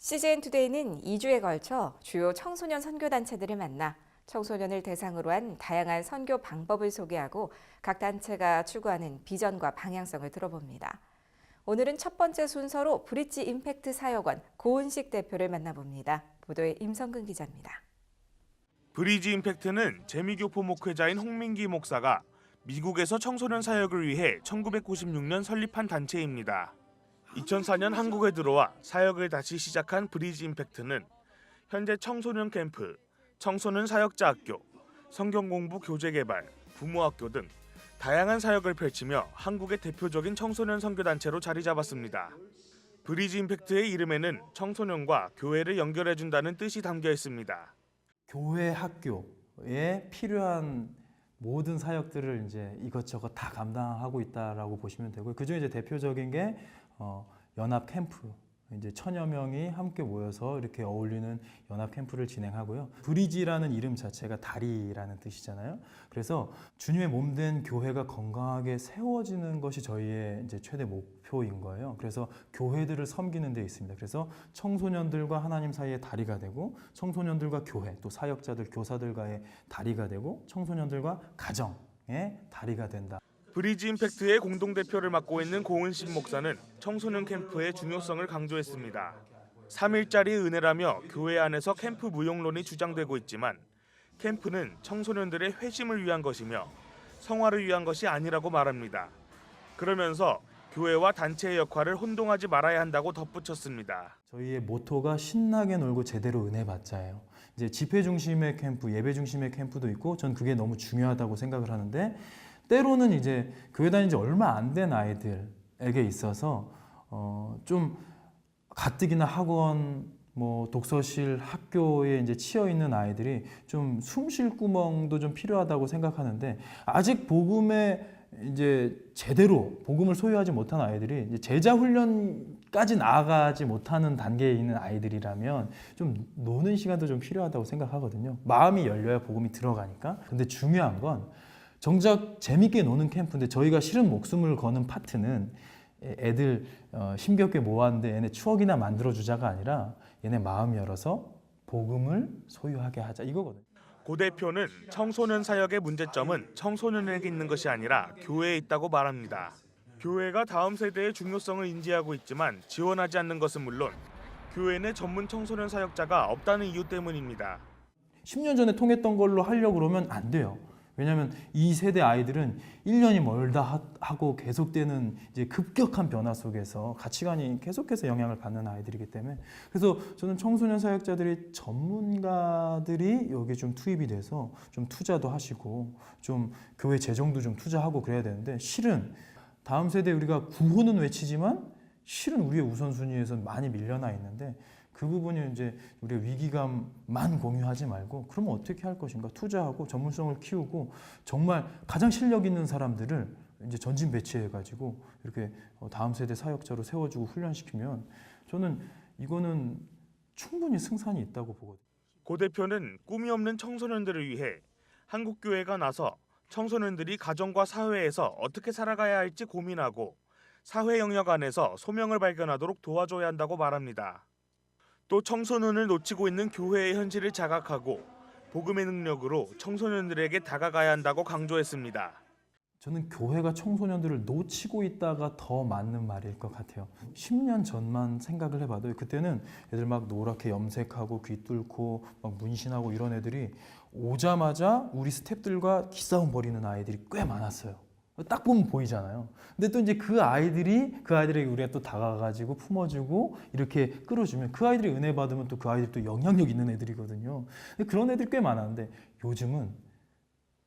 CGN투데이는 2주에 걸쳐 주요 청소년 선교단체들을 만나 청소년을 대상으로 한 다양한 선교 방법을 소개하고 각 단체가 추구하는 비전과 방향성을 들어봅니다. 오늘은 첫 번째 순서로 브릿지 임팩트 사역원 고은식 대표를 만나봅니다. 보도에 임성근 기자입니다. 브리지 임팩트는 재미교포 목회자인 홍민기 목사가 미국에서 청소년 사역을 위해 1996년 설립한 단체입니다. 2004년 한국에 들어와 사역을 다시 시작한 브리지 임팩트는 현재 청소년 캠프, 청소년 사역자 학교, 성경 공부 교재 개발, 부모학교 등 다양한 사역을 펼치며 한국의 대표적인 청소년 선교단체로 자리 잡았습니다. 브리지 임팩트의 이름에는 청소년과 교회를 연결해준다는 뜻이 담겨 있습니다. 교회 학교에 필요한 모든 사역들을 이제 이것저것 다 감당하고 있다라고 보시면 되고요. 그중에 이제 대표적인 게 연합 캠프, 이제 1000여 명이 함께 모여서 이렇게 어울리는 연합 캠프를 진행하고요. 브리지라는 이름 자체가 다리라는 뜻이잖아요. 그래서 주님의 몸된 교회가 건강하게 세워지는 것이 저희의 이제 최대 목표인 거예요. 그래서 교회들을 섬기는 데 있습니다. 그래서 청소년들과 하나님 사이의 다리가 되고, 청소년들과 교회, 또 사역자들, 교사들과의 다리가 되고, 청소년들과 가정의 다리가 된다. 브리지 임팩트의 공동대표를 맡고 있는 고은신 목사는 청소년 캠프의 중요성을 강조했습니다. 3일짜리 은혜라며 교회 안에서 캠프 무용론이 주장되고 있지만 캠프는 청소년들의 회심을 위한 것이며 성화를 위한 것이 아니라고 말합니다. 그러면서 교회와 단체의 역할을 혼동하지 말아야 한다고 덧붙였습니다. 저희의 모토가 신나게 놀고 제대로 은혜 받자예요. 이제 집회 중심의 캠프, 예배 중심의 캠프도 있고, 전 그게 너무 중요하다고 생각을 하는데, 때로는 이제 교회 다닌 지 얼마 안 된 아이들에게 있어서 좀 가뜩이나 학원, 독서실, 학교에 이제 치여 있는 아이들이 좀 숨 쉴 구멍도 좀 필요하다고 생각하는데, 아직 복음에 이제 제대로 복음을 소유하지 못한 아이들이 이제 제자 훈련까지 나아가지 못하는 단계에 있는 아이들이라면 좀 노는 시간도 좀 필요하다고 생각하거든요. 마음이 열려야 복음이 들어가니까. 근데 중요한 건 정작 재밌게 노는 캠프인데, 저희가 실은 목숨을 거는 파트는 애들 힘겹게 모았는데 얘네 추억이나 만들어주자가 아니라 얘네 마음 열어서 복음을 소유하게 하자, 이거거든요. 고 대표는 청소년 사역의 문제점은 청소년에게 있는 것이 아니라 교회에 있다고 말합니다. 교회가 다음 세대의 중요성을 인지하고 있지만 지원하지 않는 것은 물론 교회 내 전문 청소년 사역자가 없다는 이유 때문입니다. 10년 전에 통했던 걸로 하려고 그러면 안 돼요. 왜냐하면 이 세대 아이들은 1년이 멀다 하고 계속되는 이제 급격한 변화 속에서 가치관이 계속해서 영향을 받는 아이들이기 때문에, 그래서 저는 청소년 사역자들이, 전문가들이 여기 좀 투입이 돼서 좀 투자도 하시고 좀 교회 재정도 좀 투자하고 그래야 되는데, 실은 다음 세대 우리가 구호는 외치지만 실은 우리의 우선순위에서 많이 밀려나 있는데, 그 부분이 이제 우리가 위기감만 공유하지 말고 그러면 어떻게 할 것인가, 투자하고 전문성을 키우고 정말 가장 실력 있는 사람들을 이제 전진 배치해가지고 이렇게 다음 세대 사역자로 세워주고 훈련시키면 저는 이거는 충분히 승산이 있다고 보거든요. 고 대표는 꿈이 없는 청소년들을 위해 한국교회가 나서 청소년들이 가정과 사회에서 어떻게 살아가야 할지 고민하고 사회 영역 안에서 소명을 발견하도록 도와줘야 한다고 말합니다. 또 청소년을 놓치고 있는 교회의 현실을 자각하고 복음의 능력으로 청소년들에게 다가가야 한다고 강조했습니다. 저는 교회가 청소년들을 놓치고 있다가 더 맞는 말일 것 같아요. 10년 전만 생각을 해봐도 그때는 애들 막 노랗게 염색하고 귀 뚫고 막 문신하고 이런 애들이 오자마자 우리 스태프들과 기싸움 벌이는 아이들이 꽤 많았어요. 딱 보면 보이잖아요. 근데 또 이제 그 아이들에게 우리가 또 다가가가지고 품어주고 이렇게 끌어주면 그 아이들이 은혜 받으면 또 그 아이들이 또 영향력 있는 애들이거든요. 근데 그런 애들이 꽤 많았는데 요즘은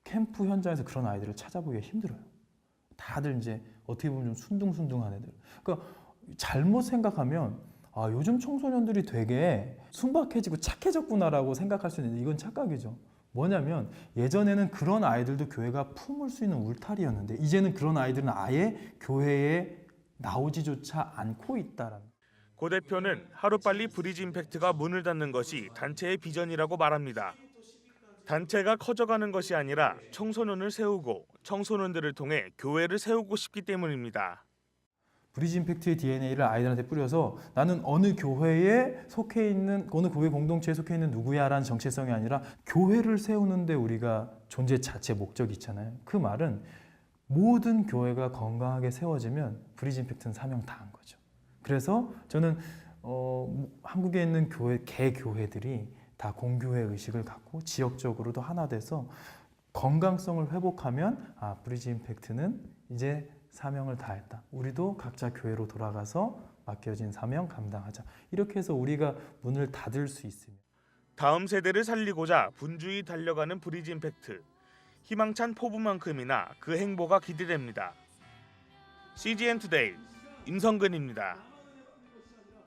캠프 현장에서 그런 아이들을 찾아보기가 힘들어요. 다들 이제 어떻게 보면 좀 순둥순둥한 애들. 그러니까 잘못 생각하면 요즘 청소년들이 되게 순박해지고 착해졌구나라고 생각할 수 있는데, 이건 착각이죠. 뭐냐면 예전에는 그런 아이들도 교회가 품을 수 있는 울타리였는데, 이제는 그런 아이들은 아예 교회에 나오지조차 않고 있다라는. 고 대표는 하루빨리 브리지 임팩트가 문을 닫는 것이 단체의 비전이라고 말합니다. 단체가 커져가는 것이 아니라 청소년을 세우고 청소년들을 통해 교회를 세우고 싶기 때문입니다. 브리지 임팩트의 DNA를 아이들한테 뿌려서 나는 어느 교회에 속해 있는, 어느 교회 공동체에 속해 있는 누구야라는 정체성이 아니라 교회를 세우는데 우리가 존재 자체 목적이 있잖아요. 그 말은 모든 교회가 건강하게 세워지면 브리지 임팩트는 사명 다 한 거죠. 그래서 저는 한국에 있는 개교회들이 다 공교회 의식을 갖고 지역적으로도 하나 돼서 건강성을 회복하면 브리지 임팩트는 이제 사명을 다했다. 우리도 각자 교회로 돌아가서 맡겨진 사명 감당하자. 이렇게 해서 우리가 문을 닫을 수 있으면 다음 세대를 살리고자 분주히 달려가는 브리지 임팩트. 희망찬 포부만큼이나 그 행보가 기대됩니다. CGN 투데이 임성근입니다.